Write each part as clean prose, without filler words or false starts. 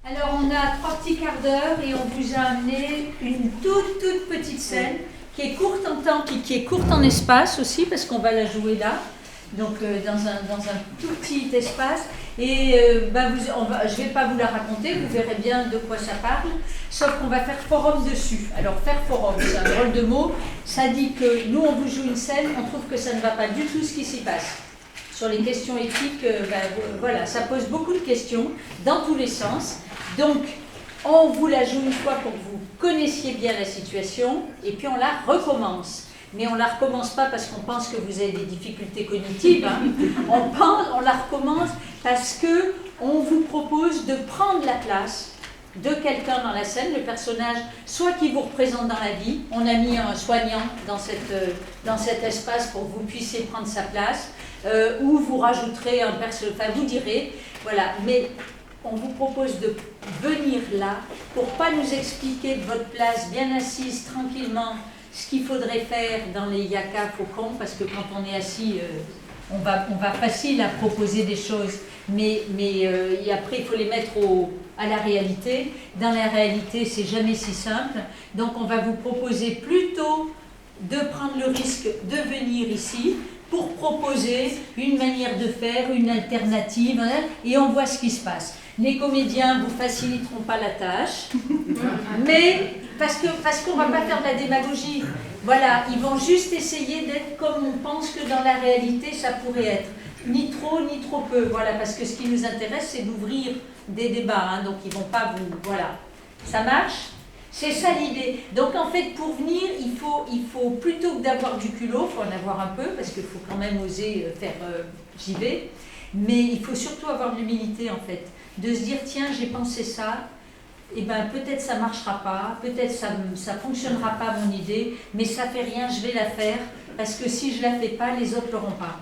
Alors on a 3 petits quarts d'heure et on vous a amené une toute petite scène qui est courte en temps, qui est courte en espace aussi parce qu'on va la jouer là, donc dans un tout petit espace. Et je ne vais pas vous la raconter, vous verrez bien de quoi ça parle, sauf qu'on va faire forum dessus. Alors faire forum, c'est un drôle de mot, ça dit que nous on vous joue une scène, on trouve que ça ne va pas du tout ce qui s'y passe. Sur les questions éthiques, voilà, ça pose beaucoup de questions dans tous les sens. Donc, on vous la joue une fois pour que vous connaissiez bien la situation, et puis on la recommence. Mais on ne la recommence pas parce qu'on pense que vous avez des difficultés cognitives. Hein. On la recommence parce qu'on vous propose de prendre la place de quelqu'un dans la scène, le personnage, soit qui vous représente dans la vie. On a mis un soignant dans cet espace pour que vous puissiez prendre sa place, ou vous rajouterez un personnage, enfin vous direz, voilà. Mais on vous propose de venir là pour pas nous expliquer de votre place, bien assise, tranquillement, ce qu'il faudrait faire dans les yaka faucons, parce que quand on est assis, on va facile à proposer des choses, mais après il faut les mettre à la réalité. Dans la réalité, c'est jamais si simple. Donc on va vous proposer plutôt de prendre le risque de venir ici pour proposer une manière de faire, une alternative, et on voit ce qui se passe. Les comédiens ne vous faciliteront pas la tâche, mais parce qu'on ne va pas faire de la démagogie. Voilà, ils vont juste essayer d'être comme on pense que dans la réalité ça pourrait être. Ni trop, ni trop peu. Voilà, parce que ce qui nous intéresse, c'est d'ouvrir des débats. Hein, donc ils ne vont pas vous... Voilà. Ça marche ? C'est ça l'idée. Donc en fait, pour venir, il faut plutôt que d'avoir du culot, il faut en avoir un peu, parce qu'il faut quand même oser faire j'y vais. Mais il faut surtout avoir de l'humilité en fait. De se dire, tiens, j'ai pensé ça, et ben peut-être ça ne marchera pas, peut-être ça ne fonctionnera pas mon idée, mais ça ne fait rien, je vais la faire, parce que si je ne la fais pas, les autres ne l'auront pas.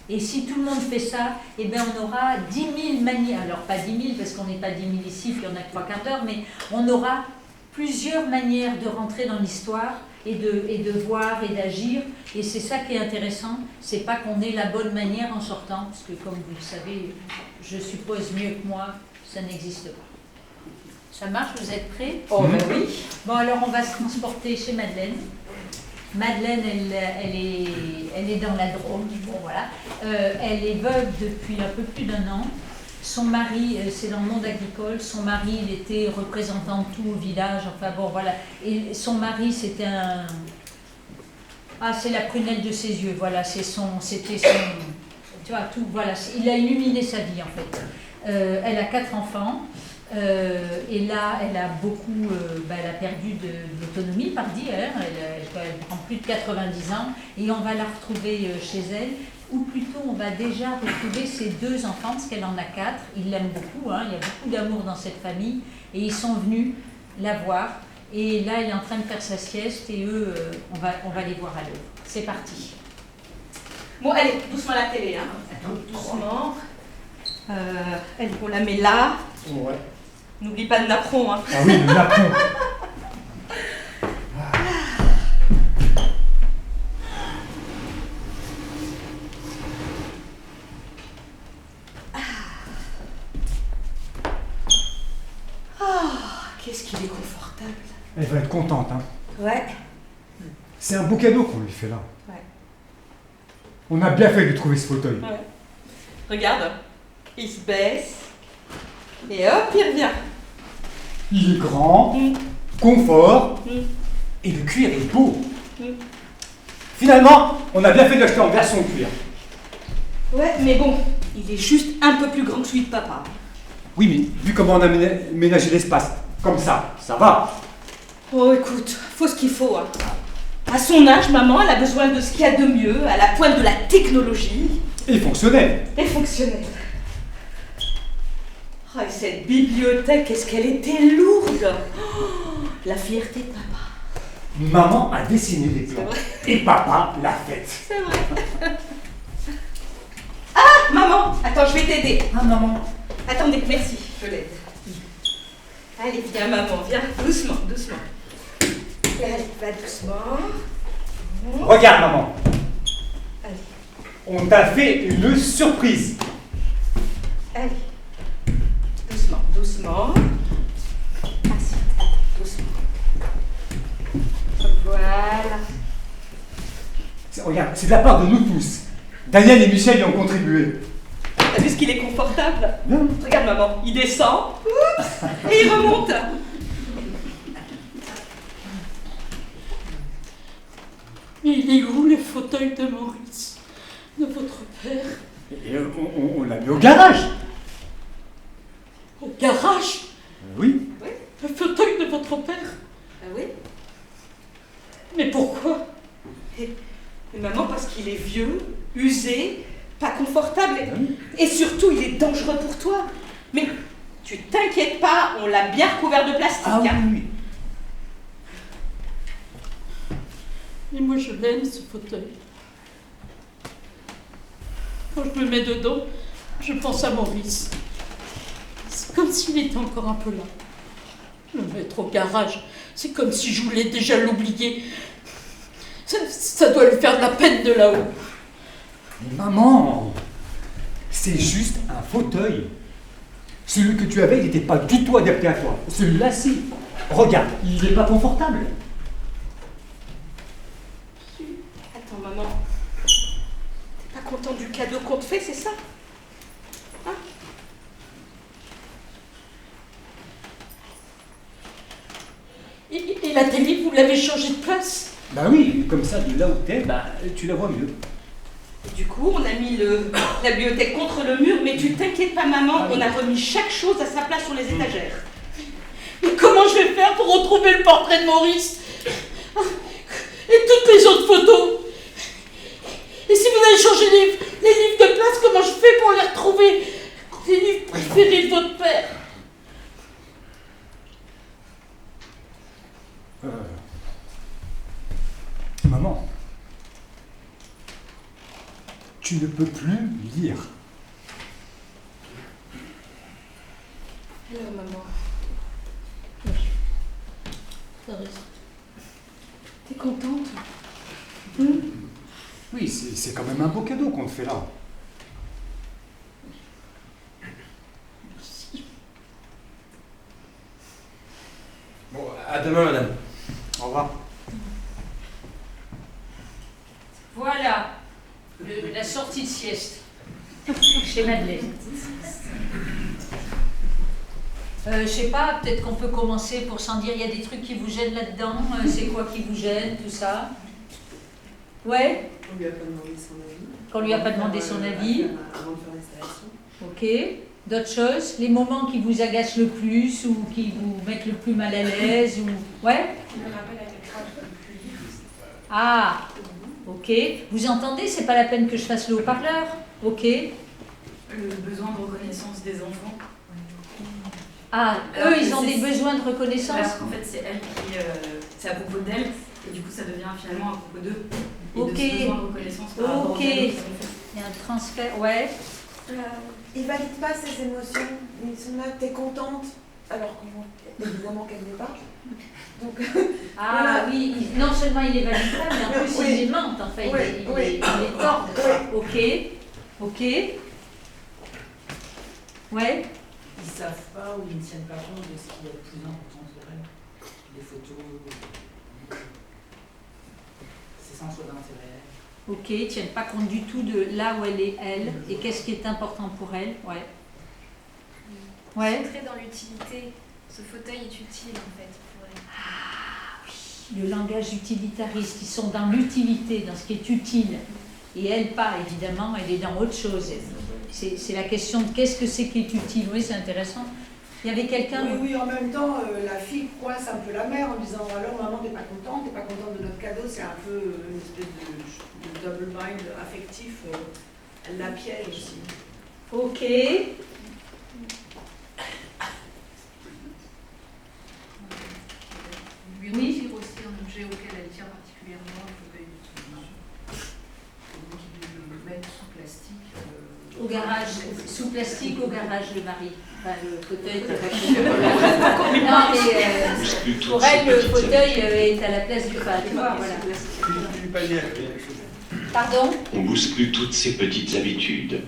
Et si tout le monde fait ça, et ben on aura 10 000 manières, alors pas 10 000 parce qu'on n'est pas 10 000 ici, puis on a que 3 quarts d'heure, mais on aura plusieurs manières de rentrer dans l'histoire et de voir et d'agir. Et c'est ça qui est intéressant, c'est pas qu'on ait la bonne manière en sortant, parce que comme vous le savez, je suppose mieux que moi, ça n'existe pas. Ça marche, vous êtes prêts? Oh ben oui. Bon alors on va se transporter chez Madeleine. Madeleine, elle est dans la Drôme, bon voilà. Elle est veuve depuis un peu plus d'1 an. Son mari, c'est dans le monde agricole, son mari, il était représentant de tout au village, enfin bon, voilà. Et son mari, c'était c'est la prunelle de ses yeux, voilà, c'était son... Tu vois, tout, voilà, il a illuminé sa vie, en fait. Elle a 4 enfants, et là, elle a beaucoup... elle a perdu de l'autonomie, par dire, elle prend plus de 90 ans, et on va la retrouver chez elle. Ou plutôt on va déjà retrouver ses 2 enfants, parce qu'elle en a 4, il l'aime beaucoup, hein, il y a beaucoup d'amour dans cette famille, et ils sont venus la voir, et là elle est en train de faire sa sieste, et eux, on va les voir à l'œuvre. C'est parti. Bon, allez, doucement la télé, hein. Attends, doucement. On la met là. Ouais. N'oublie pas le napperon, hein. Ah oui, le napperon. Qu'est-ce qu'il est confortable. Elle va être contente, hein. Ouais. C'est un beau cadeau qu'on lui fait là. Ouais. On a bien fait de lui trouver ce fauteuil. Ouais. Regarde, il se baisse, et hop, il revient. Il est grand, confort, et le cuir est beau. Finalement, on a bien fait de l'acheter en version cuir. Ouais, mais bon, il est juste un peu plus grand que celui de papa. Oui, mais vu comment on a ménagé l'espace, comme ça va. Oh, écoute, faut ce qu'il faut, hein. À son âge, maman, elle a besoin de ce qu'il y a de mieux, à la pointe de la technologie. Et fonctionnel. Et fonctionnel. Oh, et cette bibliothèque, est-ce qu'elle était lourde. Oh, la fierté de papa. Maman a dessiné les plans. Et papa l'a faite. C'est vrai. Ah, maman, attends, je vais t'aider. Ah, maman. Attendez, merci, je l'aide. Allez, viens, maman, viens, doucement, doucement. Allez, va doucement. Regarde, maman. Allez. On t'a fait une surprise. Allez. Doucement, doucement. regarde, c'est de la part de nous tous. Daniel et Michel y ont contribué. T'as vu ce qu'il est confortable? Non. Regarde maman, il descend, oups, et il remonte. Mais il est où le fauteuil de Maurice, de votre père? Et on l'a mis au garage. Au garage? Oui. Le fauteuil de votre père? Ah oui? Mais pourquoi? Et maman, parce qu'il est vieux, usé, pas confortable, et surtout il est dangereux pour toi. Mais tu t'inquiètes pas, on l'a bien recouvert de plastique. Ah hein. oui. Et moi je l'aime ce fauteuil. Quand je me mets dedans, je pense à Maurice. C'est comme s'il était encore un peu là. Le mettre au garage, c'est comme si je voulais déjà l'oublier. Ça doit lui faire de la peine de là-haut. Mais maman, c'est juste un fauteuil. Celui que tu avais, il n'était pas du tout adapté à toi. Celui-là, si. Regarde, il n'est pas confortable. Attends maman, t'es pas content du cadeau qu'on te fait, c'est ça? Hein? Et la télé, vous l'avez changé de place? Bah oui, comme ça, de là où t'es, bah, tu la vois mieux. Et du coup, on a mis la bibliothèque contre le mur, mais tu t'inquiètes pas maman, on a remis chaque chose à sa place sur les étagères. Mais comment je vais faire pour retrouver le portrait de Maurice? Et toutes les autres photos? Et si vous avez changé les livres de place, comment je fais pour les retrouver? Les livres préférés de votre père? Maman, tu ne peux plus lire. Alors maman, T'as raison. t'es contente? Oui, c'est quand même un beau cadeau qu'on te fait là. Bon, à demain, madame. Au revoir. Voilà la sortie de sieste chez Madeleine. Je sais pas, peut-être qu'on peut commencer pour s'en dire, il y a des trucs qui vous gênent là-dedans, c'est quoi qui vous gêne, tout ça? Ouais? On lui a pas demandé son avis. Qu'on lui a pas demandé son avis. Avant de faire l'installation. Ok. D'autres choses? Les moments qui vous agacent le plus ou qui vous mettent le plus mal à l'aise ou... Ouais? Ah! Ok. Vous entendez? C'est pas la peine que je fasse le haut-parleur. Ok. Le besoin de reconnaissance des enfants. Ah, Alors eux, que ils ont c'est- des besoins de reconnaissance? Alors qu'en fait, c'est elle qui. C'est à propos d'elle, et du coup, ça devient finalement à propos d'eux. Et Ok. de ce besoin de reconnaissance par rapport aux Ok. cadeaux qu'ils ont fait. Il y a un transfert, ouais. Il valide pas ses émotions. Ils sont là, t'es contente, alors évidemment qu'elle n'est pas. Donc, Ah Voilà. oui, non seulement il est valide pas, mais en plus Oui. il les mente, enfin, Oui, oui. il les tord. Ok, ok. Ouais. Ils savent pas ou ils ne tiennent pas compte de ce qui est le plus important pour elles. Les photos, c'est sans choix d'intérêt. Ok, ils ne tiennent pas compte du tout de là où elle est, elle, et qu'est-ce qui est important pour elle. Ouais. Ouais. Centré dans l'utilité. Ce fauteuil est utile en fait pour elle. Ah oui, le langage utilitariste, ils sont dans l'utilité, dans ce qui est utile. Et elle pas, évidemment, elle est dans autre chose. C'est la question de qu'est-ce que c'est qui est utile. Oui, c'est intéressant. Il y avait quelqu'un... Oui, en même temps, la fille coince un peu la mère en disant alors maman, t'es pas contente de notre cadeau, c'est un peu une espèce de double bind affectif, elle la piège aussi. Ok. Lui Oui. retire aussi un objet auquel elle tient particulièrement, un fauteuil de donc il le met sous plastique. Au garage, sous plastique au garage, le mari. Enfin, le fauteuil est Non, mais pour elle, le fauteuil est à la place du pas. Tu vois, voilà. Pardon? On bouscule toutes ces petites habitudes.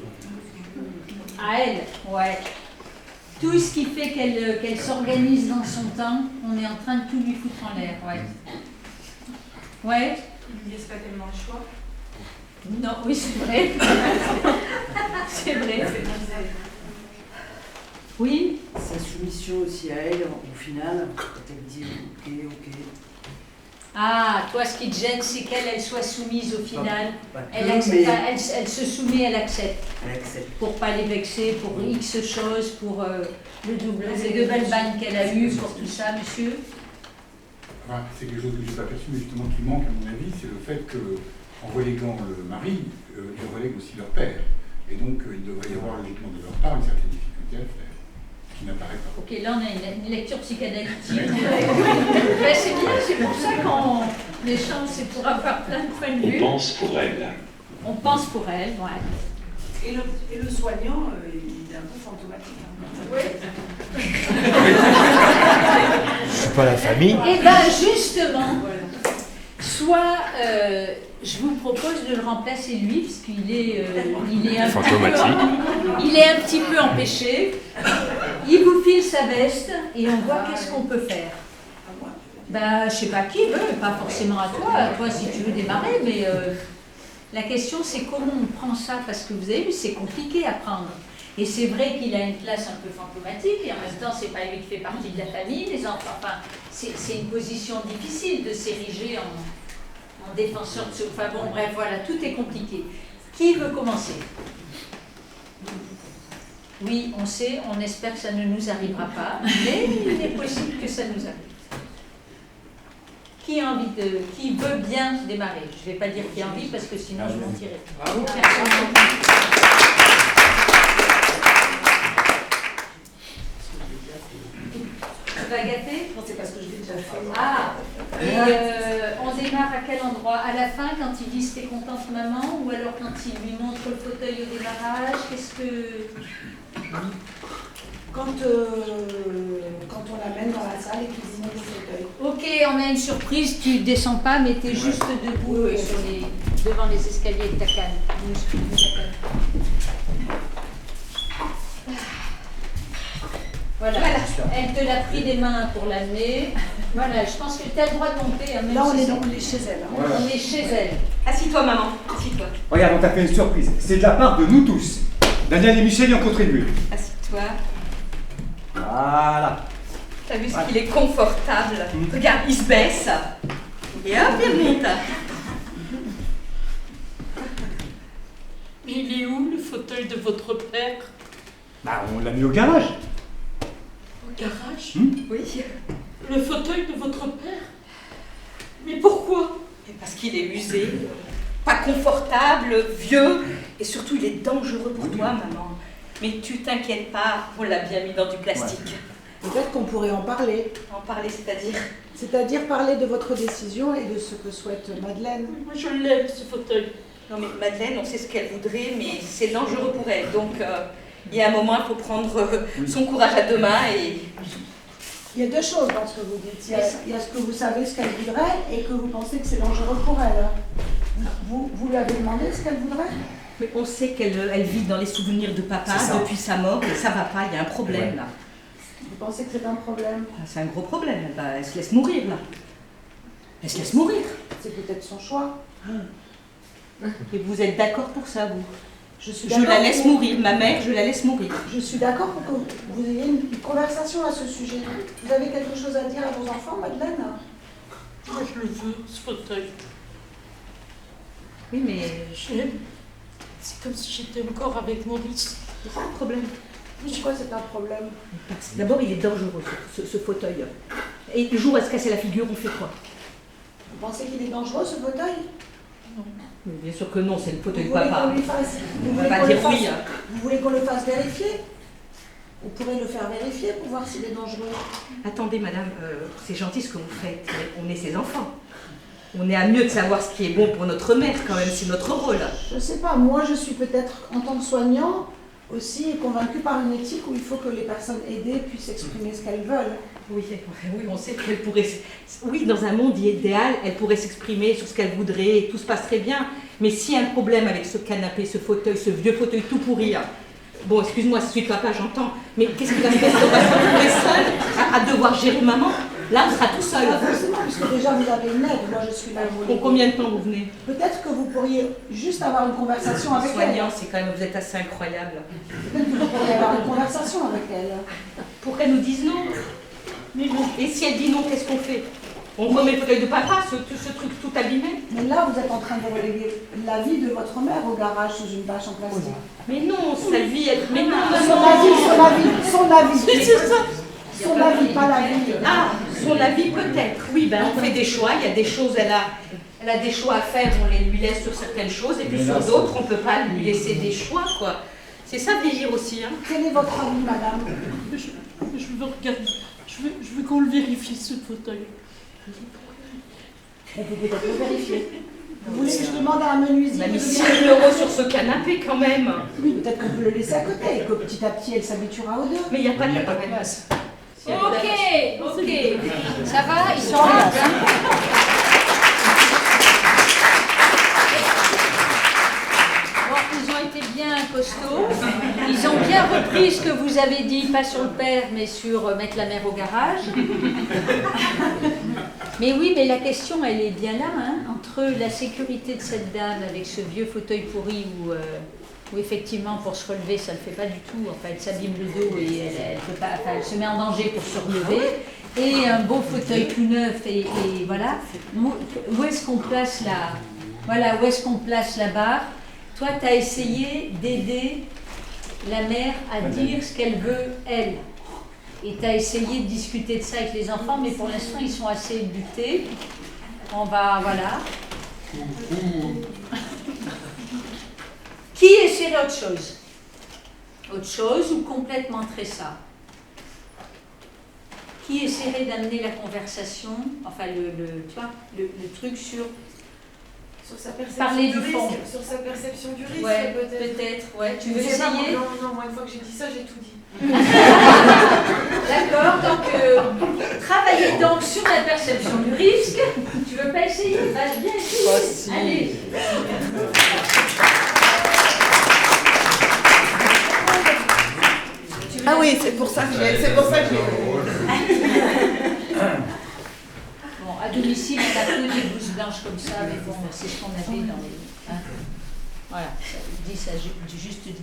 À elle, ouais. Tout ce qui fait qu'elle s'organise dans son temps, on est en train de tout lui foutre en l'air, ouais. Ouais. Il ne laisse pas tellement le choix. Non, oui, c'est vrai. C'est vrai. Oui. Sa soumission aussi à elle, au final, quand elle dit ok. Ah, toi, ce qui te gêne, c'est qu'elle soit soumise au final. Pas Elle, que, accepte, mais elle se soumet, elle accepte. elle accepte. Pour pas les vexer, pour X choses, pour le double bain qu'elle a eu, pour tout ça, monsieur. Enfin, c'est quelque chose que je n'ai pas perçu, mais justement qui manque à mon avis, c'est le fait qu'en reléguant le mari, ils relèguent aussi leur père. Et donc, il devrait y avoir logiquement de leur part une certaine difficulté à le faire, qui n'apparaît pas. Ok, là on a une lecture psychanalytique. Ben, c'est bien, c'est pour ça qu'on échange, c'est pour avoir plein de points de vue. On pense pour elle. On pense pour elle, ouais. Et le soignant, il est un peu fantomatique. Oui. Je suis pas la famille. Eh bien, justement, soit je vous propose de le remplacer lui, parce qu'il est, il est un petit peu empêché. Il vous file sa veste et on voit qu'est-ce qu'on peut faire. Ben, je sais pas qui veut, pas forcément à toi si tu veux démarrer, mais la question c'est comment on prend ça, parce que vous avez vu, c'est compliqué à prendre. Et c'est vrai qu'il a une place un peu fantomatique, et en même temps, c'est pas lui qui fait partie de la famille, les enfants. Enfin, c'est une position difficile de s'ériger en défenseur de ce. Enfin bon, bref, voilà, tout est compliqué. Qui veut commencer? Oui, on sait, on espère que ça ne nous arrivera pas, mais il est possible que ça nous arrive. Qui a envie qui veut bien démarrer? Je ne vais pas dire qui a envie, parce que sinon je mentirais. Bravo. Tu vas gâter? C'est parce que je l'ai déjà fait. Ah, et on démarre à quel endroit? À la fin, quand ils disent t'es contente maman, ou alors quand ils lui montrent le fauteuil au démarrage? Qu'est-ce que... Quand on l'amène dans la salle et qu'il dit non au fauteuil. Ok, on a une surprise, tu descends pas, mais t'es juste debout devant les escaliers de ta canne. Voilà, elle te l'a pris des mains pour l'amener. Voilà, je pense que tu as le droit de monter. Même Là, on si est chez elle. Hein. Voilà. On est chez elle. Assis-toi, maman, assis-toi. Regarde, on t'a fait une surprise. C'est de la part de nous tous. Daniel et Michel y ont contribué. Assis-toi. Voilà. T'as vu ce qu'il est confortable? Regarde, il se baisse. Et hop, il remonte. Mais il est où le fauteuil de votre père? Bah, on l'a mis au garage. Au garage? Oui. Le fauteuil de votre père? Mais pourquoi? Et parce qu'il est usé, pas confortable, vieux, et surtout il est dangereux pour toi, maman. Mais tu t'inquiètes pas, on l'a bien mis dans du plastique. Peut-être qu'on pourrait en parler. En parler, c'est-à-dire? C'est-à-dire parler de votre décision et de ce que souhaite Madeleine. Moi je l'aime ce fauteuil. Non mais Madeleine, on sait ce qu'elle voudrait, mais c'est dangereux pour elle. Donc il y a un moment, il faut prendre son courage à deux mains et... Il y a deux choses dans ce que vous dites. Il y a ce que vous savez, ce qu'elle voudrait, et que vous pensez que c'est dangereux pour elle. Vous lui avez demandé ce qu'elle voudrait? Mais on sait qu'elle vit dans les souvenirs de papa depuis sa mort, et ça va pas, il y a un problème là. Vous pensez que c'est un problème? C'est un gros problème, elle se laisse mourir là. Elle se laisse mourir. C'est peut-être son choix. Et vous êtes d'accord pour ça, vous? Je la laisse mourir, ma mère, je la laisse mourir. Je suis d'accord pour que vous ayez une conversation à ce sujet. Vous avez quelque chose à dire à vos enfants, Madeleine? Moi je le veux, ce fauteuil. Oui, mais... C'est comme si j'étais encore avec Maurice. C'est pas un problème. Pourquoi c'est un problème? D'abord, il est dangereux, ce fauteuil. Et le jour où elle se casse la figure, on fait quoi? Vous pensez qu'il est dangereux, ce fauteuil? Non. Mais bien sûr que non, c'est le fauteuil de Vous voulez papa. qu'on lui fasse... On va pas dire oui. Vous voulez qu'on le fasse vérifier? Vous pourrez le faire vérifier pour voir s'il est dangereux. Attendez, madame, c'est gentil ce que vous faites, mais on est ses enfants. On est à mieux de savoir ce qui est bon pour notre mère, quand même, c'est notre rôle. Je sais pas, moi je suis peut-être, en tant que soignant, aussi convaincue par une éthique où il faut que les personnes aidées puissent exprimer ce qu'elles veulent. Oui, on sait qu'elle pourrait... Oui, dans un monde idéal, elle pourrait s'exprimer sur ce qu'elle voudrait, et tout se passe très bien. Mais s'il y a un problème avec ce canapé, ce fauteuil, ce vieux fauteuil tout pourri... Bon, excuse-moi, c'est celui de papa, j'entends, mais qu'est-ce qui va se passer? On va se retrouver seule à devoir gérer maman? Là, on sera tout seul. Pas forcément, puisque déjà vous avez une aide, moi je suis là. Pour combien de temps vous venez? Peut-être que vous pourriez juste avoir une conversation avec elle. Soignant, c'est quand même, vous êtes assez incroyable. Peut-être que vous pourriez avoir une conversation avec elle. Pour qu'elle nous dise non. Mais bon. Et si elle dit non, qu'est-ce qu'on fait? On remet le fauteuil de papa, ce truc tout abîmé. Mais là, vous êtes en train de reléguer la vie de votre mère au garage sous une bâche en plastique. Mais non, sa vie, elle... Mais non, son avis. C'est ça. Son avis, pas la vie. Ah, son avis peut-être. Oui, ben on fait des choix. Il y a des choses, elle a des choix à faire, on les lui laisse sur certaines choses, et puis sur d'autres, on ne peut pas lui laisser des choix, quoi. C'est ça vieillir aussi, hein. Quel est votre avis, madame? Je veux regarder. Je veux qu'on le vérifie, ce fauteuil. On peut peut-être le vérifier. Vous voulez que je demande à un menuisier? On a mis 6 000 € sur ce canapé quand même. Oui, peut-être qu'on peut le laisser à côté et que petit à petit elle s'habituera aux deux. Mais il n'y a pas de place. Ok. Ça va, ils sont là. Ils ont été bien costauds. Ils ont bien repris ce que vous avez dit, pas sur le père, mais sur mettre la mère au garage. Mais oui, mais la question, elle est bien là, hein, entre la sécurité de cette dame avec ce vieux fauteuil pourri où effectivement, pour se relever, ça ne le fait pas du tout. Enfin, elle s'abîme le dos et elle se met en danger pour se relever. Et un beau fauteuil tout neuf, et voilà. Où est-ce qu'on place où est-ce qu'on place la barre? Toi, tu as essayé d'aider la mère à dire ce qu'elle veut, elle. Et tu as essayé de discuter de ça avec les enfants, mais pour l'instant, ils sont assez butés. On va, voilà. Qui essaierait autre chose? Autre chose ou complètement tressa? Qui essaierait d'amener la conversation, enfin tu vois, le truc sur sa perception parler du du risque, fond. sur sa perception du risque, Ouais, peut-être. Ouais. Tu veux Je sais pas, essayer? Non, moi une fois que j'ai dit ça, j'ai tout dit. D'accord, donc travaillez donc sur la perception du risque. Tu veux pas essayer? Vas-y, bien essayer. Allez. Ah oui, c'est pour ça que j'ai. Bon, à domicile, on a peu des blouses blanches comme ça, mais bon, c'est ce qu'on avait dans les. Hein. Voilà, je dis ça, juste dit.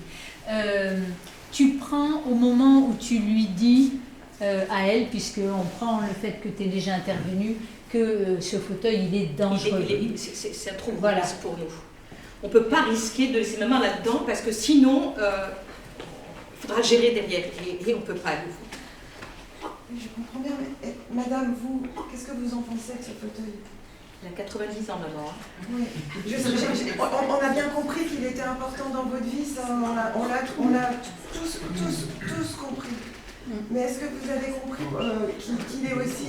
Tu prends au moment où tu lui dis à elle, puisqu'on prend le fait que tu es déjà intervenu, que ce fauteuil, il est dangereux. C'est un trop gros risque pour nous. On ne peut pas risquer de laisser ma main là-dedans, parce que sinon, il faudra gérer derrière, et on ne peut pas. Je comprends bien, mais madame, vous, qu'est-ce que vous en pensez de ce fauteuil? Il a 90 ans maintenant. Oui. On a bien compris qu'il était important dans votre vie, ça, on l'a tous compris. Mais est-ce que vous avez compris qu'il est aussi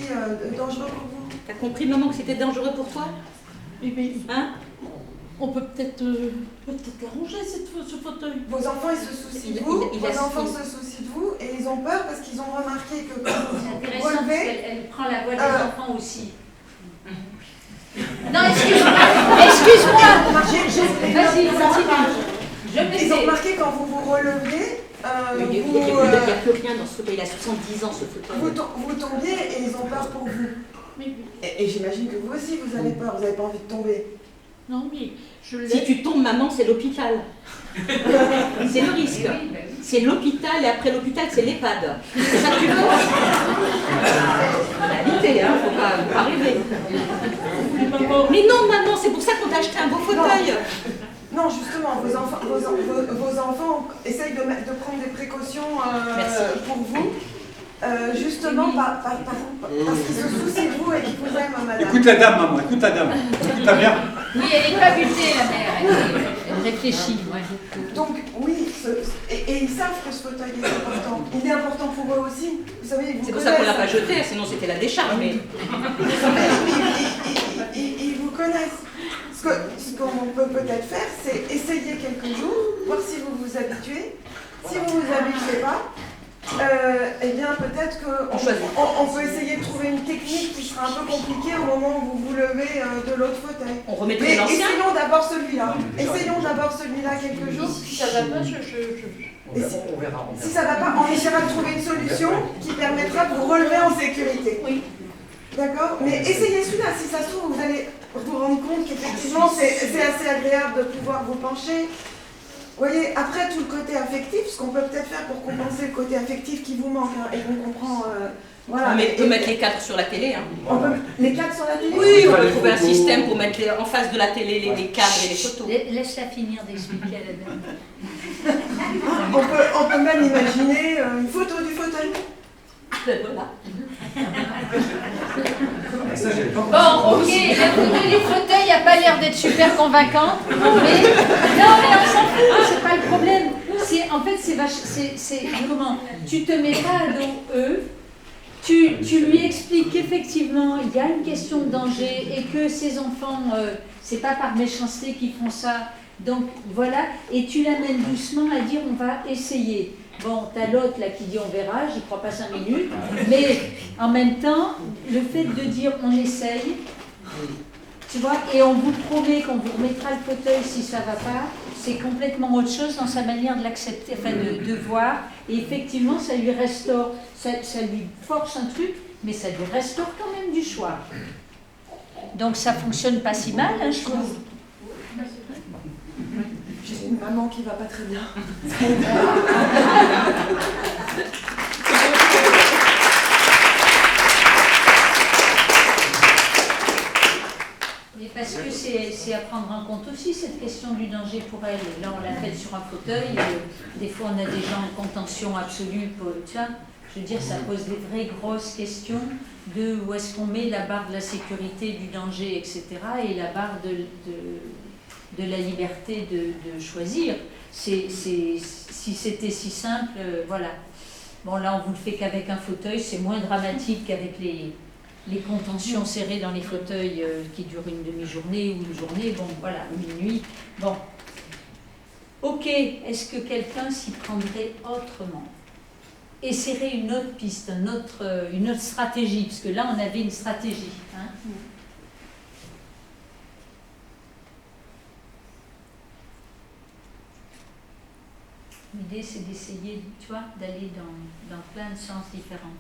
dangereux pour vous? T'as compris, maman, que c'était dangereux pour toi? Eh bien, hein? On peut peut-être arranger ce fauteuil. Vos enfants, ils se soucient de vous, vos enfants se soucient de vous, et ils ont peur parce qu'ils ont remarqué que quand vous intéressant relevez... parce qu'elle prend la voix des enfants aussi. Non, excuse-moi. Vas-y, continue. Ils ont remarqué quand vous vous relevez, il n'y a plus rien dans ce fauteuil, il a 70 ans ce fauteuil. vous tombiez et ils ont peur pour vous. Et j'imagine que vous aussi, vous avez peur, vous n'avez pas envie de tomber. Non, mais si tu tombes, maman, c'est l'hôpital. C'est le risque. C'est l'hôpital, et après l'hôpital, c'est l'EHPAD. C'est ça que tu veux? Réalité, hein, faut pas rêver. Mais non, maman, c'est pour ça qu'on t'a acheté un beau fauteuil. Non, justement, vos enfants essayent de prendre des précautions pour vous. Justement, parce qu'ils se soucient de vous et qu'ils vous aiment, madame. Écoute la dame, maman, écoute la dame. T'as bien. Oui, elle n'est pas butée, la mère. Elle réfléchit. Ouais. Donc, oui, et ils savent que ce fauteuil est important. Il est important pour eux aussi. Vous savez, ils vous connaissent. C'est pour ça qu'on ne l'a pas jeté, sinon c'était la décharge. Mais... ils vous connaissent. Ce qu'on peut peut-être faire, c'est essayer quelques jours, voir si vous vous habituez. Si vous ne vous habituez pas, eh bien peut-être qu'on peut essayer de trouver une technique qui sera un peu compliquée au moment où vous vous levez de l'autre fauteuil. On remettrait l'ancien. Essayons d'abord celui-là. Essayons d'abord celui-là quelques jours. Si ça va pas, on verra. Si ça va pas, on essaiera de trouver une solution qui permettra de vous relever en sécurité. Oui. D'accord, mais essayez celui-là, si ça se trouve, vous allez vous rendre compte qu'effectivement c'est assez agréable de pouvoir vous pencher. Vous voyez, après tout le côté affectif, ce qu'on peut peut-être faire pour compenser le côté affectif qui vous manque, hein, et qu'on comprend. Voilà. On peut mettre les cadres sur la télé. Hein. Les cadres sur la télé? Oui, on peut trouver un système pour mettre en face de la télé les cadres et les photos. Laisse-la finir d'expliquer à la dame. On peut même imaginer une photo du fauteuil. Voilà. Bon, ok, la photo du fauteuil n'a pas l'air d'être super convaincante, mais non, mais on s'en fout, c'est pas le problème. En fait, c'est comment? Tu te mets pas à dos eux, tu lui expliques qu'effectivement il y a une question de danger et que ces enfants, c'est pas par méchanceté qu'ils font ça. Donc voilà, et tu l'amènes doucement à dire on va essayer. Bon, t'as l'autre là qui dit on verra, j'y crois pas 5 minutes, mais en même temps, le fait de dire on essaye, tu vois, et on vous promet qu'on vous remettra le fauteuil si ça va pas, c'est complètement autre chose dans sa manière de l'accepter, enfin de voir, et effectivement ça lui restaure, ça lui force un truc, mais ça lui restaure quand même du choix. Donc ça fonctionne pas si mal, hein, je trouve. J'ai une maman qui va pas très bien. Mais parce que c'est à prendre en compte aussi cette question du danger pour elle. Là, on l'a faite sur un fauteuil. Des fois, on a des gens en contention absolue. Tiens, je veux dire, ça pose des vraies grosses questions de où est-ce qu'on met la barre de la sécurité, du danger, etc. et la barre de la liberté de choisir. Si c'était si simple, voilà. Bon, là, on vous le fait qu'avec un fauteuil, c'est moins dramatique qu'avec les contentions serrées dans les fauteuils qui durent une demi-journée ou une journée, bon, voilà, ou une nuit. Bon. Ok, est-ce que quelqu'un s'y prendrait autrement? Essayer une autre piste, une autre stratégie, parce que là, on avait une stratégie. Hein. L'idée, c'est d'essayer, tu vois, d'aller dans plein de sens différents.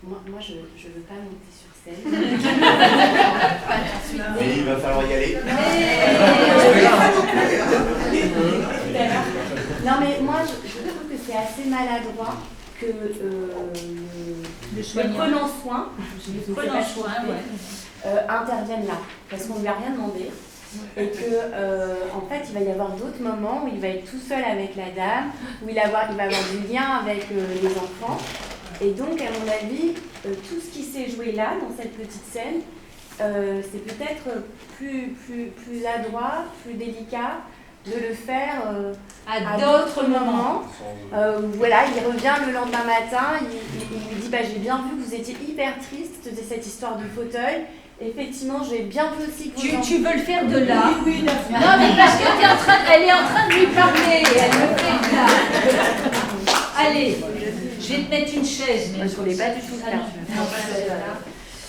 Moi, je ne veux pas monter sur scène. Mais il va falloir y aller. Non, mais moi, je trouve que c'est assez maladroit que le prenant soin, intervienne là, parce qu'on ne lui a rien demandé. Et que en fait il va y avoir d'autres moments où il va être tout seul avec la dame, où il va avoir du lien avec les enfants, et donc à mon avis tout ce qui s'est joué là dans cette petite scène c'est peut-être plus adroit, plus délicat de le faire à d'autres moments. Voilà, il revient le lendemain matin, il lui dit j'ai bien vu que vous étiez hyper triste de cette histoire du fauteuil. Effectivement, j'ai bien vu aussi que tu veux le faire de là? Oui, non, mais parce que elle est en train de lui parler, elle le fait de là. Allez, je vais te mettre une chaise. Mais je ne voulais pas du tout faire.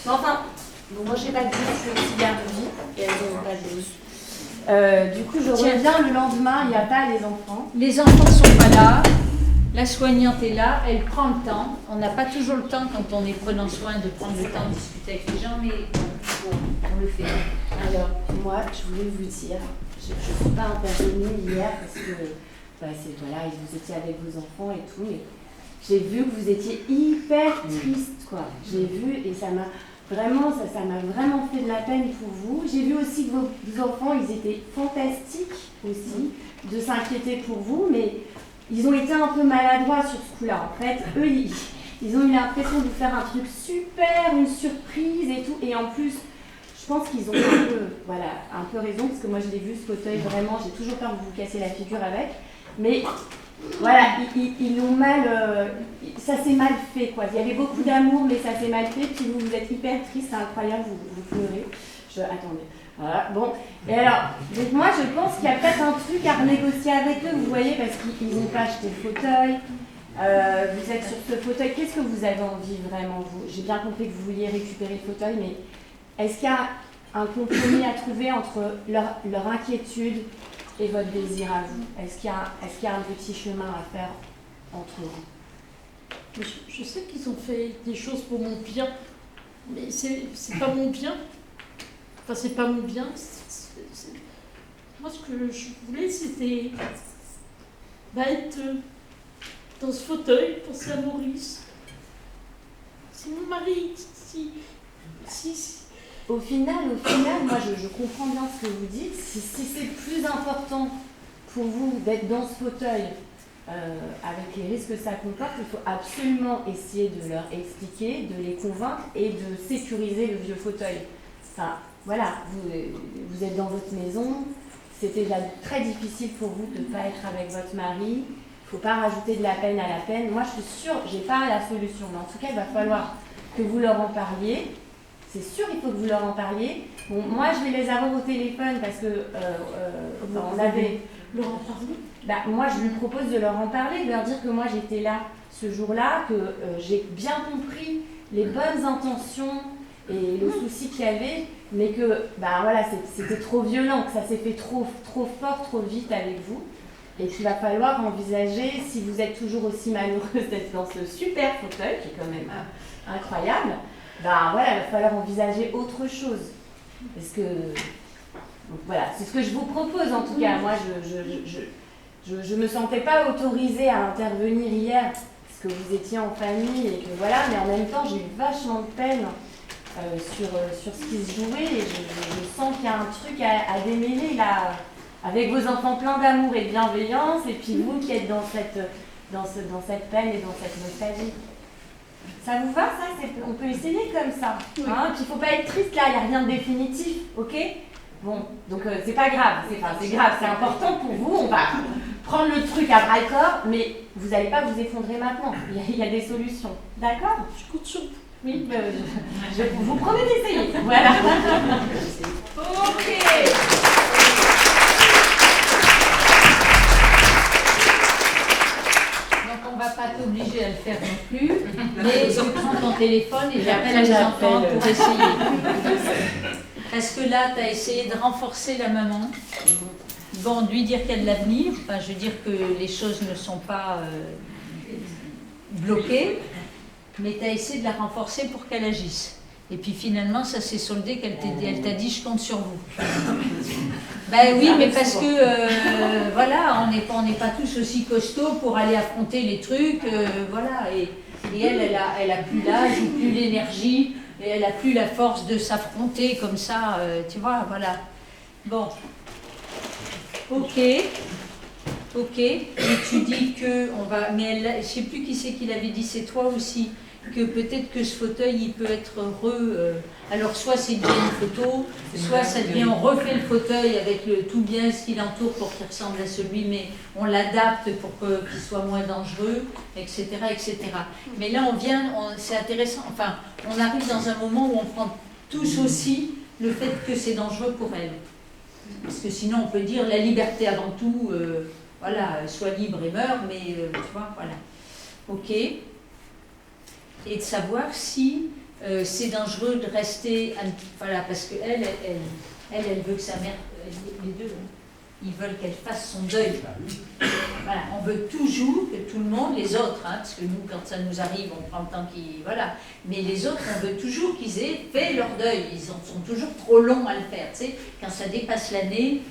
Mais enfin, bon, moi j'ai pas de douce, je suis aussi garde de vie, et elles n'ont pas de douce. Du coup, je reviens le lendemain, il n'y a pas les enfants. Les enfants ne sont pas là. La soignante est là, elle prend le temps. On n'a pas toujours le temps quand on est prenant soin de prendre le temps de discuter avec les gens, mais on le fait. Alors, moi, je voulais vous dire, je ne suis pas intervenue hier parce que voilà, vous étiez avec vos enfants et tout, mais j'ai vu que vous étiez hyper triste, quoi. J'ai vu et ça m'a vraiment fait de la peine pour vous. J'ai vu aussi que vos enfants, ils étaient fantastiques aussi, de s'inquiéter pour vous, mais ils ont été un peu maladroits sur ce coup-là. En fait, eux, ils ont eu l'impression de faire un truc super, une surprise et tout. Et en plus, je pense qu'ils ont un peu raison, parce que moi, je l'ai vu, ce fauteuil, vraiment, j'ai toujours peur de vous casser la figure avec. Mais voilà, ils l'ont mal... ça s'est mal fait, quoi. Il y avait beaucoup d'amour, mais ça s'est mal fait. Puis vous êtes hyper triste, c'est incroyable, vous pleurez. Attendez. Voilà, bon. Et alors, donc moi je pense qu'il y a peut-être un truc à renégocier avec eux, vous voyez, parce qu'ils n'ont pas acheté le fauteuil. Vous êtes sur ce fauteuil, qu'est-ce que vous avez envie vraiment, vous? J'ai bien compris que vous vouliez récupérer le fauteuil, mais est-ce qu'il y a un compromis à trouver entre leur inquiétude et votre désir à vous? Est-ce qu'il y a un petit chemin à faire entre vous? Je sais qu'ils ont fait des choses pour mon bien, mais c'est pas mon bien. Enfin, c'est pas mon bien. Moi, ce que je voulais, c'était être dans ce fauteuil, penser à Maurice. C'est mon mari. Si. Au final, moi, je comprends bien ce que vous dites. Si c'est plus important pour vous d'être dans ce fauteuil, avec les risques que ça comporte, il faut absolument essayer de leur expliquer, de les convaincre et de sécuriser le vieux fauteuil. Enfin, voilà, vous êtes dans votre maison, c'était déjà très difficile pour vous de ne pas être avec votre mari. Il ne faut pas rajouter de la peine à la peine. Moi, je suis sûre, je n'ai pas la solution, mais en tout cas, il va falloir que vous leur en parliez. C'est sûr, il faut que vous leur en parliez. Bon, moi, je vais les avoir au téléphone parce que on avait... Leur en parler ? Moi, je lui propose de leur en parler, de leur dire que moi, j'étais là ce jour-là, que j'ai bien compris les bonnes intentions et le souci qu'il y avait, mais que voilà, c'était trop violent, que ça s'est fait trop fort, trop vite avec vous. Et qu'il va falloir envisager, si vous êtes toujours aussi malheureuse d'être dans ce super fauteuil, qui est quand même incroyable, voilà, il va falloir envisager autre chose. Parce que, donc voilà, c'est ce que je vous propose en tout cas. Moi, je me sentais pas autorisée à intervenir hier, parce que vous étiez en famille et que voilà, mais en même temps, j'ai eu vachement de peine sur ce qui se jouait et je sens qu'il y a un truc à démêler là, avec vos enfants pleins d'amour et de bienveillance, et puis vous qui êtes dans cette peine et dans cette nostalgie. Ça vous va, ça? On peut essayer comme ça. Puis il ne faut pas être triste là, il n'y a rien de définitif, ok? Bon, donc c'est pas grave, c'est grave, c'est important pour vous, on va prendre le truc à bras le corps, mais vous n'allez pas vous effondrer maintenant, il y a des solutions, d'accord? Je compte sur vous. Oui, je vous promets d'essayer, voilà. Ok. On ne va pas t'obliger à le faire non plus, mais je prends ton téléphone et j'appelle les enfants pour essayer. Parce que là, tu as essayé de renforcer la maman. Bon, de lui dire qu'il y a de l'avenir, enfin, je veux dire que les choses ne sont pas bloquées, mais tu as essayé de la renforcer pour qu'elle agisse. Et puis finalement, ça s'est soldé qu'elle t'a dit « je compte sur vous ». Ben oui, mais parce que, voilà, on n'est pas tous aussi costauds pour aller affronter les trucs, voilà. Et elle a plus l'âge ou plus l'énergie, et elle a plus la force de s'affronter comme ça, tu vois, voilà. Bon. Ok. Et tu dis que on va... Mais je ne sais plus qui c'est qui l'avait dit, c'est toi aussi, que peut-être que ce fauteuil, il peut être heureux. Alors, soit c'est bien une photo, soit ça devient, on refait le fauteuil avec tout bien ce qui l'entoure pour qu'il ressemble à celui, mais on l'adapte pour qu'il soit moins dangereux, etc., etc. Mais là, c'est intéressant, enfin, on arrive dans un moment où on prend tous aussi le fait que c'est dangereux pour elle. Parce que sinon, on peut dire la liberté avant tout, voilà, sois libre et meurs, mais tu vois, voilà. Ok. Et de savoir si c'est dangereux de rester, voilà, parce qu'elle veut que sa mère, les deux, ils veulent qu'elle fasse son deuil. Voilà, on veut toujours que tout le monde, les autres, parce que nous, quand ça nous arrive, on prend le temps qu'ils, voilà, mais les autres, on veut toujours qu'ils aient fait leur deuil. Ils sont toujours trop longs à le faire, tu sais, quand ça dépasse l'année,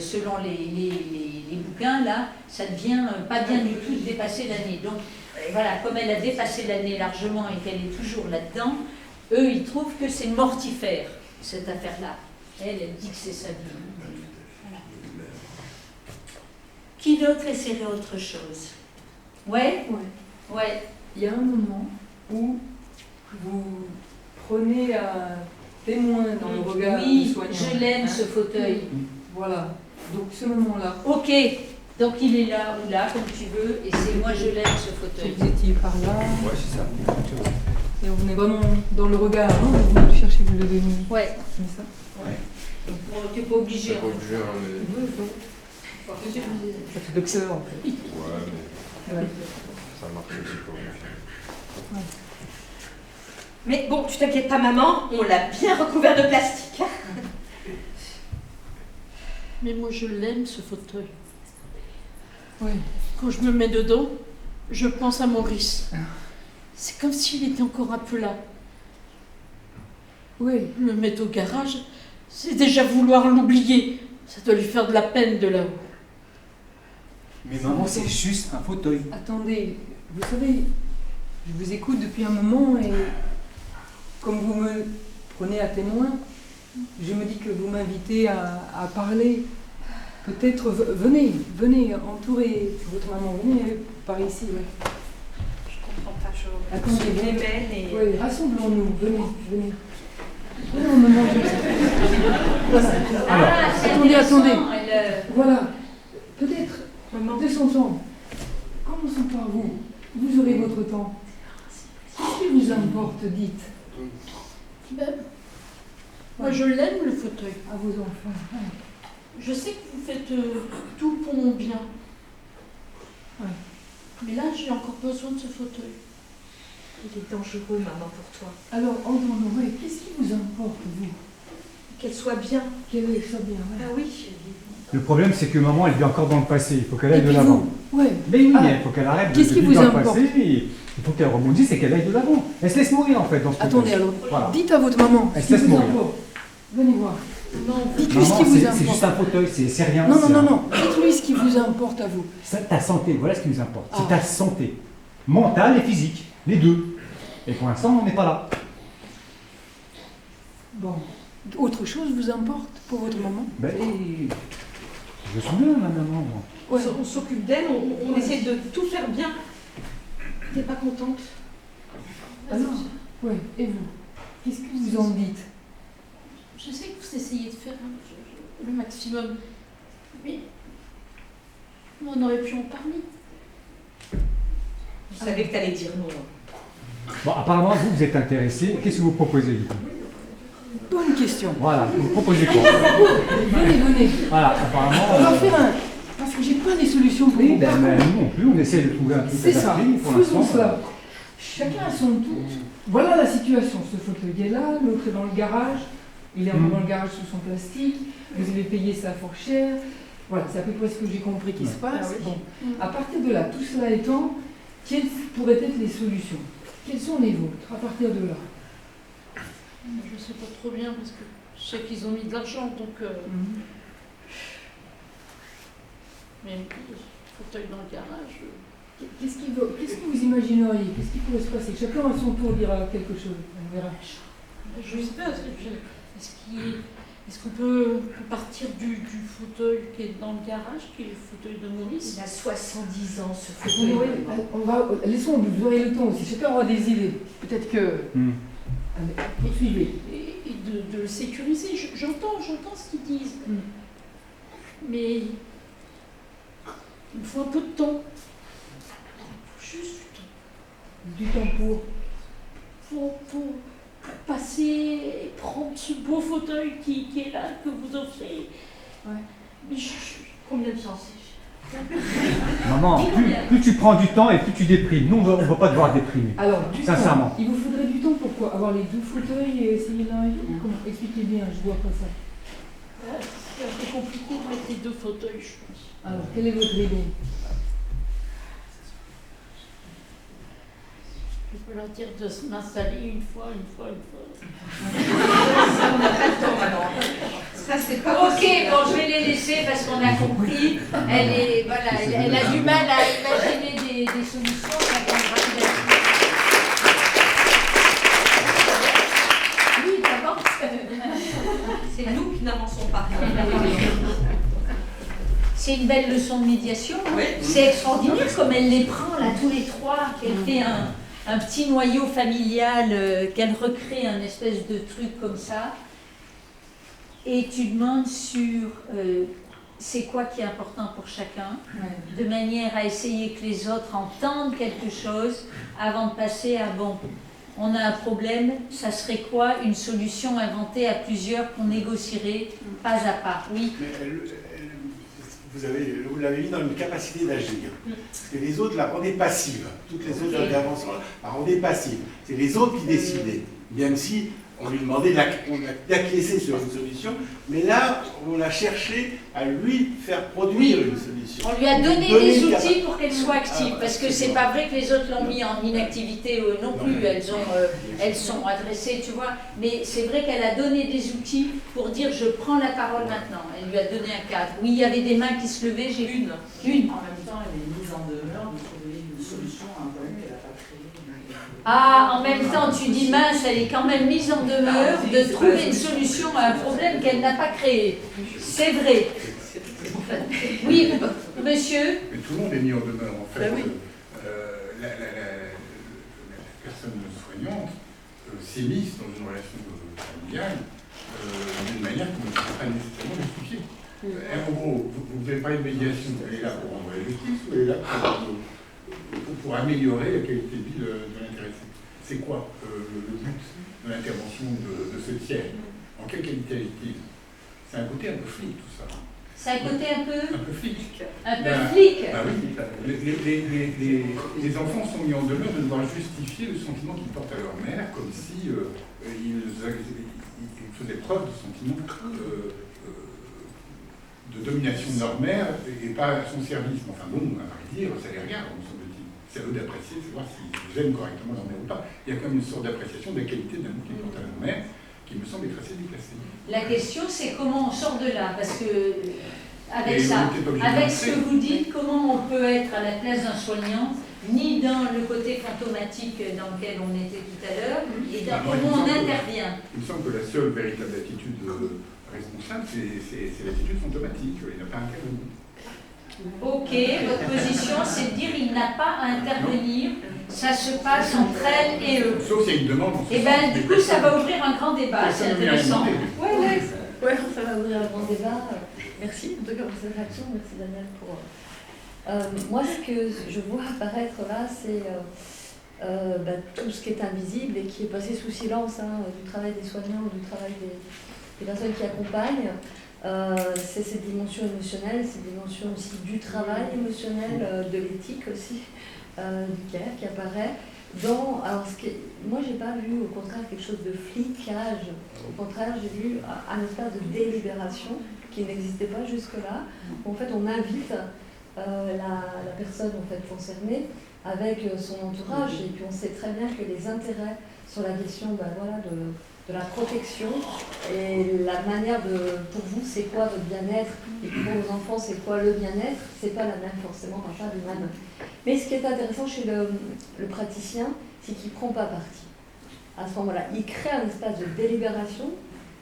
selon les bouquins, là, ça devient pas bien du tout de dépasser l'année. Donc, voilà, comme elle a dépassé l'année largement et qu'elle est toujours là-dedans, eux, ils trouvent que c'est mortifère, cette affaire-là. Elle dit que c'est sa vie. Voilà. Qui d'autre essaierait autre chose? Ouais. Il y a un moment où vous prenez un témoin dans le regard du soignant. Oui, je l'aime, ce fauteuil. Voilà, donc ce moment-là. Ok. Donc il est là ou là, comme tu veux, et c'est moi je l'aime ce fauteuil. Vous étiez par là. Ouais, c'est ça. Et on est vraiment dans le regard, hein, vous venez chercher vous le donner. Ouais. C'est ça. Ouais. Donc tu n'es pas obligé. Pas obligé, Ça fait docteur en fait. Ouais, mais ça marche aussi pour moi. Ouais. Mais bon, tu t'inquiètes pas maman, on l'a bien recouvert de plastique. Mais moi je l'aime ce fauteuil. Oui. Quand je me mets dedans, je pense à Maurice. C'est comme s'il était encore un peu là. Oui. Le mettre au garage, c'est déjà vouloir l'oublier. Ça doit lui faire de la peine de là-haut. Mais maman, c'est juste un fauteuil. Attendez, vous savez, je vous écoute depuis un moment et comme vous me prenez à témoin, je me dis que vous m'invitez à parler. Peut-être, venez, entourez votre maman, venez par ici. Ouais. Je comprends pas, je Attendez, les venez. mène et... Oui, rassemblons-nous, venez. Venez, on me mange. Voilà. Attendez. Voilà. Peut-être, de son temps. Commençons par vous. Vous aurez votre temps. Qu'est-ce qui vous importe, dites? Ben, moi je l'aime le fauteuil. À vos enfants. Ouais. Je sais que vous faites tout pour mon bien. Ouais. Mais là, j'ai encore besoin de ce fauteuil. Il est dangereux, maman, pour toi. Alors, entendons, ouais, qu'est-ce qui vous importe, vous? Qu'elle soit bien. Qu'elle soit bien, ouais. Ah oui. Le problème, c'est que maman, elle vit encore dans le passé. Il faut qu'elle aille de l'avant. Ouais. Mais oui, Ah. mais il faut qu'elle arrête de Qu'est-ce qui vivre vous dans le importe? passé. Il faut qu'elle rebondisse et qu'elle aille de l'avant. Elle se laisse mourir, en fait, dans ce Attendez, fauteuil. alors, Voilà. dites à votre maman. Elle ce se laisse qui vous mourir. importe. Venez voir. Non, dites-lui ce Maman, qui vous c'est importe. juste un fauteuil, c'est rien. Non. c'est un- Dites-lui ce qui vous importe à vous. Ta santé, voilà ce qui nous importe. Ah. C'est ta santé. Mentale et physique. Les deux. Et pour l'instant, on n'est pas là. Bon. Autre chose vous importe pour votre maman? Ben, je suis bien, ma maman. moi. Ouais. On s'occupe d'elle, on essaie de tout faire bien. T'es pas contente? Ah non. Ouais. Et vous? Qu'est-ce que vous en dites? Je sais que vous essayez de faire le maximum. Mais on aurait pu en parler. Je savais que t'allais dire non. Bon, apparemment, vous êtes intéressé. Qu'est-ce que vous proposez, du coup? Bonne question. Voilà, vous proposez quoi? Venez. Voilà, apparemment. On va faire un. Parce que j'ai pas des solutions pour Oui, vous. ben, Par ben, contre, nous non plus, on essaie de trouver un truc c'est ça. adapté pour Faisons l'instant. cela. Chacun à son tour. Voilà la situation. Ce fauteuil est là, l'autre est dans le garage. Il est encore dans le garage sous son plastique. Vous avez payé ça fort cher. Voilà, c'est à peu près ce que j'ai compris qui se passe. Ah oui. Bon. À partir de là, tout cela étant, quelles pourraient être les solutions? Quelles sont les vôtres à partir de là? Je sais pas trop bien parce que je sais qu'ils ont mis de l'argent, donc. Mais le fauteuil dans le garage. Qu'est-ce que vous imagineriez? Qu'est-ce qui pourrait se passer? Chacun à son tour dira quelque chose. On verra. Je sais pas. Est-ce qu'on peut partir du fauteuil qui est dans le garage, qui est le fauteuil de Maurice? Il a 70 ans, ce fauteuil. Oui, laissons, vous aurez le temps aussi. Chacun aura des idées. Peut-être que. Allez, poursuivez. Et de le sécuriser. J'entends ce qu'ils disent. Mais il me faut un peu de temps. Juste du temps pour passer et prendre ce beau fauteuil qui est là, que vous offrez. Ouais. Mais combien de temps? Maman, plus tu prends du temps et plus tu déprimes. Nous, on ne va pas devoir déprimer. Alors, du sincèrement. temps. Il vous faudrait du temps pour quoi? Avoir les deux fauteuils et essayer l'un et l'autre? Comment? Expliquez bien, je vois pas ça. C'est un peu compliqué de mettre les deux fauteuils, je pense. Alors, quelle est votre idée? Je peux leur dire de m'installer une fois. Ça, on n'a pas le temps maintenant. Ça, c'est pas Ok, bon, je vais les laisser parce qu'on a compris. Elle a du mal à imaginer des solutions. Ça prendra oui, t'avances. C'est nous qui n'avançons pas. C'est une belle leçon de médiation. Oui. C'est extraordinaire comme elle les prend là tous les trois, qu'elle fait un petit noyau familial, qu'elle recrée un espèce de truc comme ça. Et tu demandes sur c'est quoi qui est important pour chacun, de manière à essayer que les autres entendent quelque chose avant de passer à bon, on a un problème, ça serait quoi une solution inventée à plusieurs qu'on négocierait pas à pas. Oui. Mais vous l'avez mis dans une capacité d'agir. Parce que les autres la rendaient passive. Toutes les autres interventions la rendaient passive. C'est les autres qui décidaient. Même si on lui demandait d'acquiescer sur une solution, mais là, on a cherché à lui faire produire une solution. On lui a donné des outils pour qu'elle soit active, parce que c'est pas vrai que les autres l'ont mis en inactivité non plus, elles sont adressées, tu vois, mais c'est vrai qu'elle a donné des outils pour dire je prends la parole maintenant, elle lui a donné un cadre. Oui, il y avait des mains qui se levaient, j'ai vu une. En même temps, elle est mise en demeure de trouver une solution à un problème qu'elle n'a pas créé. Ah, en même temps, tu dis mince, elle est quand même mise en demeure de trouver une solution à un problème qu'elle n'a pas créé. C'est vrai. Oui, monsieur. Mais tout le monde est mis en demeure, en fait. Ben oui. La personne soignante s'immisce dans une relation familiale d'une manière qui ne sera pas nécessairement justifiée. En gros, vous avez parlé de médiation, elle est là pour rendre la justice ou elle est là pour améliorer la qualité de vie de l'intéressé? C'est quoi le but de l'intervention de ce tiers? En quelle qualité est-il? C'est un côté un peu flic, tout ça. C'est un côté un peu flic. Un peu flic. Ben oui, les enfants sont mis en demeure de devoir justifier le sentiment qu'ils portent à leur mère, comme si ils faisaient preuve de sentiment de domination de leur mère et pas à son service. Enfin bon, à vrai dire, ça les regarde, me semble-t-il. C'est à eux d'apprécier, c'est voir s'ils aiment correctement leur mère ou pas. Il y a quand même une sorte d'appréciation de la qualité d'un qu'ils portent à leur mère qui me semble être assez déplacée. La question, c'est comment on sort de là, parce que avec ça, avec ce que vous dites, comment on peut être à la place d'un soignant, ni dans le côté fantomatique dans lequel on était tout à l'heure, et dans comment on intervient. Il me semble que la seule véritable attitude responsable, c'est l'attitude fantomatique. Il n'a pas à intervenir. Ok, votre position, c'est de dire il n'a pas à intervenir, ça se passe entre elle et eux. Sauf s'il y a une demande. Et bien, du coup, ça va ouvrir un grand débat, c'est intéressant. Ouais, ça va ouvrir un grand débat. Merci en tout cas pour cette réaction, merci Daniel pour. Moi, ce que je vois apparaître là, c'est tout ce qui est invisible et qui est passé sous silence, du travail des soignants, du travail des personnes qui accompagnent. C'est ces dimensions émotionnelles, ces dimensions aussi du travail émotionnel, de l'éthique aussi, du care qui apparaît. Moi, j'ai pas vu au contraire quelque chose de flicage. Au contraire, j'ai vu un espace de délibération qui n'existait pas jusque-là. En fait, on invite la personne en fait concernée avec son entourage, et puis on sait très bien que les intérêts sur la question de la protection et la manière pour vous, c'est quoi votre bien-être, et pour vos enfants, c'est quoi le bien-être, c'est pas la même forcément, pas du même. Mais ce qui est intéressant chez le praticien, c'est qu'il ne prend pas parti. À ce moment-là, il crée un espace de délibération,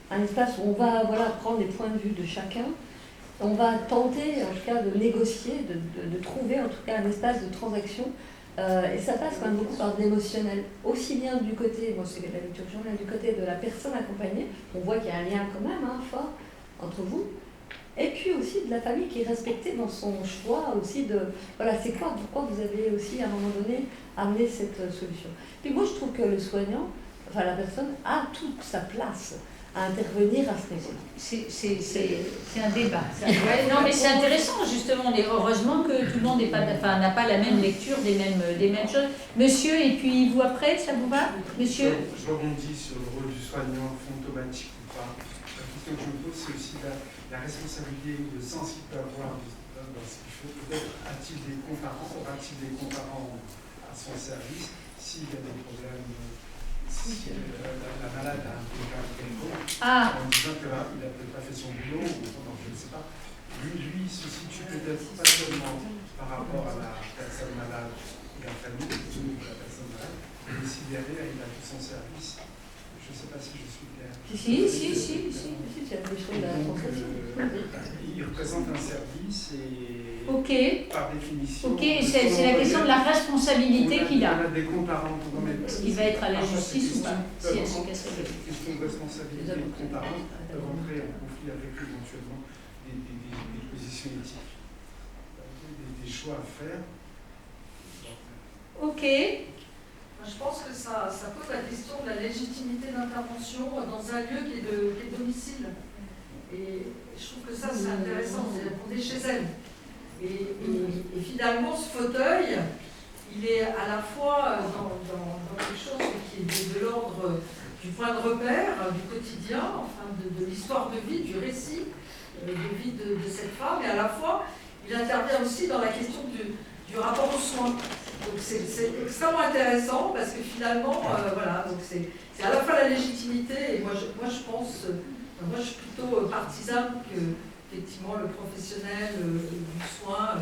un espace où on va prendre les points de vue de chacun, on va tenter en tout cas de négocier, de trouver en tout cas un espace de transaction. Et ça passe quand même beaucoup par de l'émotionnel, aussi bien du côté, moi c'est la lecture journal, du côté de la personne accompagnée, on voit qu'il y a un lien quand même fort entre vous, et puis aussi de la famille qui est respectée dans son choix aussi c'est quoi, pourquoi vous avez aussi à un moment donné amené cette solution. Puis moi je trouve que le soignant, la personne a toute sa place à intervenir à ce niveau-là. C'est un débat. Non, mais c'est intéressant, justement. Heureusement que tout le monde n'a pas la même lecture des mêmes choses. Monsieur, et puis vous après, ça vous va? Monsieur? Je rebondis sur le rôle du soignant fantomatique ou pas. La question que je me pose, c'est aussi la responsabilité ou le sens qu'il peut avoir dans ce qu'il faut. Peut-être a-t-il des comptes à rendre, aura-t-il des comptes à rendre à son service s'il y a des problèmes. Si la malade a un peu quelconque, en disant qu'il n'a peut-être pas fait son boulot, ou je ne sais pas. Lui se situe peut-être pas seulement par rapport à la personne malade ou la famille, ou la personne malade, mais si derrière il a tout son service. Je ne sais pas si je suis clair. Si, il représente un service et par définition. Ok, c'est la question de la responsabilité qu'il a. On a des comptes à rendre quand même. Il va être à la justice ou pas, si elle se casse la gueule. Cette question de responsabilité et de comptes à rendre peuvent entrer en conflit avec éventuellement des positions éthiques, des choix à faire. Ok. Je pense que ça pose la question de la légitimité d'intervention dans un lieu qui est domicile. Et je trouve que ça, c'est intéressant, c'est qu'on est chez elle. Et finalement, ce fauteuil, il est à la fois dans quelque chose qui est de l'ordre du point de repère, du quotidien, enfin de l'histoire de vie, du récit de vie de cette femme, et à la fois, il intervient aussi dans la question du rapport aux soins. Donc c'est extrêmement intéressant parce que finalement, voilà, donc c'est à la fois la légitimité, et moi je pense, moi je suis plutôt partisane que effectivement le professionnel du soin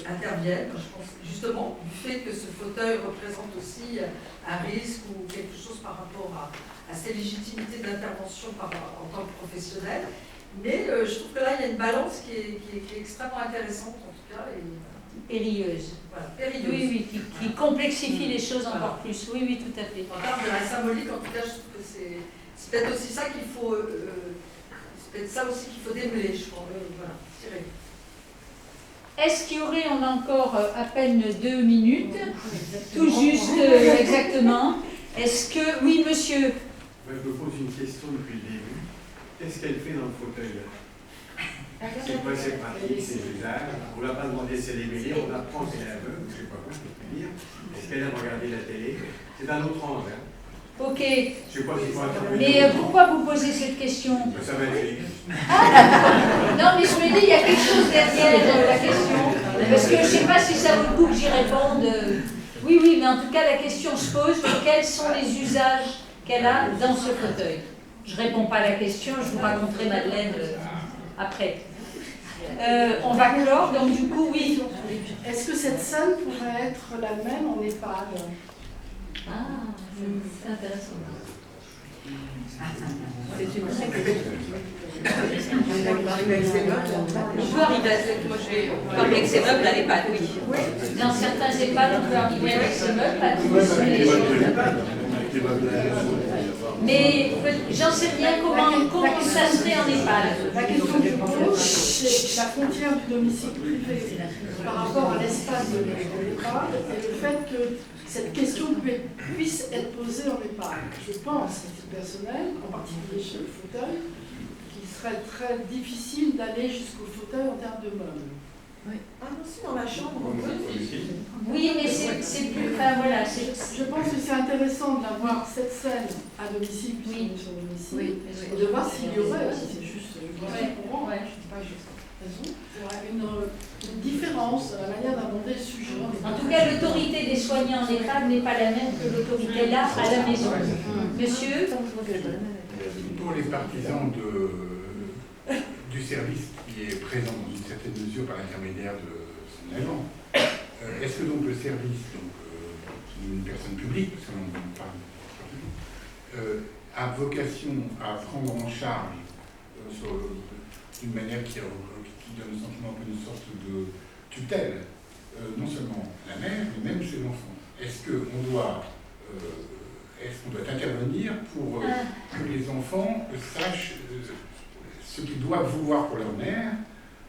intervienne. Je pense justement du fait que ce fauteuil représente aussi un risque ou quelque chose par rapport à ces légitimités d'intervention en tant que professionnel. Mais je trouve que là, il y a une balance qui est extrêmement intéressante, en tout cas. Périlleuse. Voilà, périlleuse. Oui, qui complexifie les choses encore plus. Oui, tout à fait. En termes de la symbolique, en tout cas, je trouve que c'est peut-être aussi ça qu'il faut... c'est peut-être ça aussi qu'il faut démêler, je crois. Voilà, tirer. Est-ce qu'il y aurait, on a encore à peine 2 minutes, tout juste, exactement. Est-ce que... Oui, monsieur. Moi, je me pose une question depuis le début. Qu'est-ce qu'elle fait dans le fauteuil là? C'est quoi ses pratiques, ses usages? On ne l'a pas demandé si elle est bélier, on apprend qu'elle est aveugle, je ne sais pas quoi, je peux dire. Est-ce qu'elle aime regarder la télé? C'est un autre angle. Hein. Ok. Je sais pas si mais pourquoi vous posez cette question? Ça va être Non, mais je me dis, il y a quelque chose derrière la question. Parce que je ne sais pas si ça vaut le coup que j'y réponde. Oui, mais en tout cas, la question se pose de quels sont les usages qu'elle a dans ce fauteuil. Je ne réponds pas à la question, je vous raconterai Madeleine après. On va clore, donc du coup, oui. Est-ce que cette scène pourrait être la même en EHPAD? Ah, c'est intéressant. C'est une vraie question. On peut arriver avec, moi je vais parler avec ses meubles à l'EHPAD, oui. Dans certains EHPAD, on peut arriver avec ses meubles, pas tous. Mais j'en sais rien comment ça serait en EHPAD. La question que je pose, c'est la frontière du domicile privé par rapport à l'espace de l'EHPAD et le fait que cette question puisse être posée en EHPAD. Je pense, à titre personnel, en particulier chez le fauteuil, qu'il serait très difficile d'aller jusqu'au fauteuil en termes de meubles. Oui. Ah non, si, dans la chambre. Oui, mais c'est plus... Enfin, voilà, je pense que c'est intéressant d'avoir cette scène à domicile, puisqu'on est sur domicile, et de voir s'il y aurait, si c'est juste courant, je ne sais pas, j'ai raison, une différence dans la manière d'aborder le sujet. En tout cas, l'autorité des soignants en EHPAD n'est pas la même que l'autorité là, à la maison. Monsieur? Pour les partisans du service qui est présent dans une certaine mesure par l'intermédiaire de son agent, est-ce que donc le service, une personne publique, parce qu'on parle a vocation à prendre en charge d'une manière qui donne le sentiment un peu d'une sorte de tutelle, non seulement la mère, mais même ses enfants? Est-ce qu'on doit intervenir pour que les enfants sachent ce qu'ils doivent vouloir pour leur mère,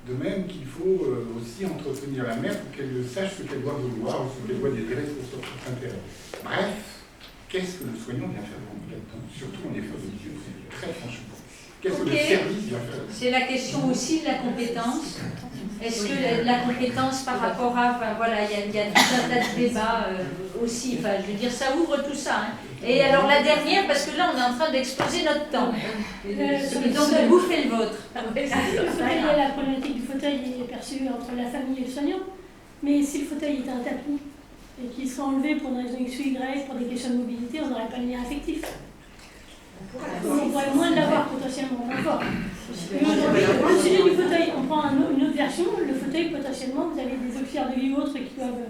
de même qu'il faut aussi entretenir la mère pour qu'elle sache ce qu'elle doit vouloir ou ce qu'elle doit désirer pour son propre intérêt? Bref, qu'est-ce que le soignant vient faire là-dedans? Surtout en effet de Dieu, très franchement. Qu'est-ce que le service vient faire? C'est la question aussi de la compétence. Est-ce que la compétence par rapport à... Enfin, voilà, il y a tout un tas de débats aussi. Enfin, je veux dire, ça ouvre tout ça. Hein. Et alors la dernière, parce que là, on est en train d'exploser notre temps. Donc, vous faites le vôtre. La problématique du fauteuil est perçue entre la famille et le soignant. Mais si le fauteuil était un tapis et qu'il serait enlevé pour une raison X ou Y, pour des questions de mobilité, on n'aurait pas le lien affectif. On pourrait moins l'avoir potentiellement encore. Le sujet du fauteuil, on prend une autre version. Le fauteuil, potentiellement, vous avez des auxiliaires de vie ou autres qui doivent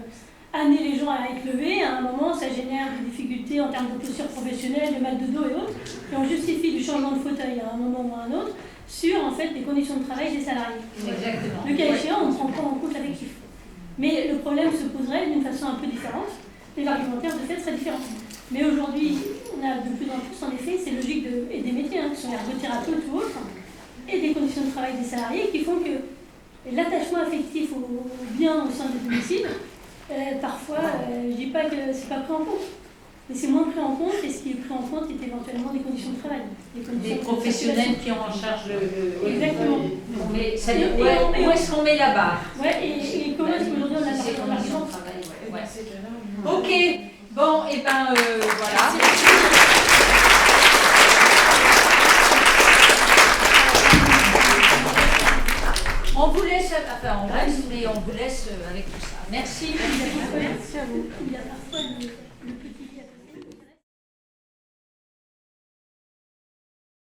amener les gens à être levés. À un moment, ça génère des difficultés en termes de posture professionnelle, de mal de dos et autres. Et on justifie du changement de fauteuil à un moment ou à un autre sur en fait les conditions de travail des salariés. Exactement. Le cas échéant, on ne prend pas en compte l'affectif. Mais le problème se poserait d'une façon un peu différente. Les argumentaires de fait seraient différents. Mais aujourd'hui, on a de plus en plus, en effet, ces logiques et des métiers, qui sont ergothérapeutes ou autres, et des conditions de travail des salariés qui font que l'attachement affectif au bien au sein du domicile, parfois, je ne dis pas que ce n'est pas pris en compte, mais c'est moins pris en compte, et ce qui est pris en compte est éventuellement des conditions de travail. Des professionnels qui ont en charge le... Exactement. Où est-ce qu'on met la barre? Ouais, et comment est-ce qu'aujourd'hui on a la relation de travail? Ok, bon, et ben voilà. avec tout ça. Merci. Merci à vous. Il y a parfois